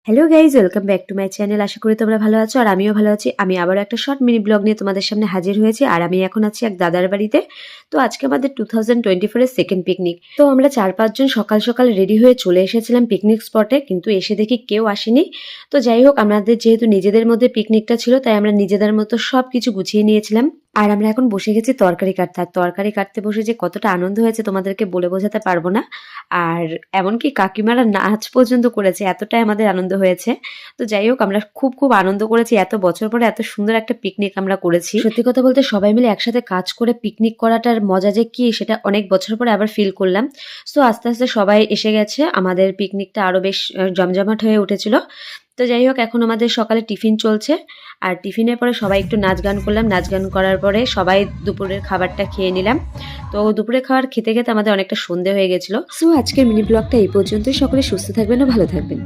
Hello guys, welcome back to my channel. আশা করি তোমরা ভালো আছো আর আমিও ভালো আছি। আমি আবারও একটা শর্ট মিনি ব্লগ নিয়ে তোমাদের সামনে হাজির হয়েছি আর আমি এখন আছি এক দাদার বাড়িতে। তো আজকে আমাদের 2024 এর সেকেন্ড পিকনিক। তো আমরা 4-5 জন সকাল সকাল রেডি হয়ে চলে এসেছিলাম পিকনিক স্পটে, কিন্তু এসে দেখি কেউ আসেনি। তো যাই হোক, আমাদের যেহেতু নিজেদের মধ্যে পিকনিকটা ছিল তাই আমরা নিজেদের মতো সব কিছু গুছিয়ে নিয়েছিলাম। আর আমরা এখন বসে গেছি তরকারি কাটতে। আর তরকারি কাটতে বসে যে কতটা আনন্দ হয়েছে তোমাদেরকে বলে বোঝাতে পারবো না। আর এমনকি কাকিমারা নাচ পর্যন্ত করেছে, এতটাই আমাদের আনন্দ হয়েছে। তো যাই হোক, আমরা খুব খুব আনন্দ করেছি। এত বছর পরে এত সুন্দর একটা পিকনিক আমরা করেছি। সত্যি কথা বলতে সবাই মিলে একসাথে কাজ করে পিকনিক করাটার মজা যে কি, সেটা অনেক বছর পরে আবার ফিল করলাম। সো আস্তে আস্তে সবাই এসে গেছে, আমাদের পিকনিকটা আরো বেশ জমজমাট হয়ে উঠেছিল। তো যাই হোক, এখন আমাদের সকালে টিফিন চলছে আর টিফিনের পরে সবাই একটু নাচ গান করলাম। নাচ গান করার পরে সবাই দুপুরের খাবারটা খেয়ে নিলাম। তো দুপুরের খাবার খেতে খেতে আমাদের অনেকটা সন্ধে হয়ে গেছিল। সো আজকের মিনি ব্লগটা এই পর্যন্তই। সকলে সুস্থ থাকবেন ও ভালো থাকবেন।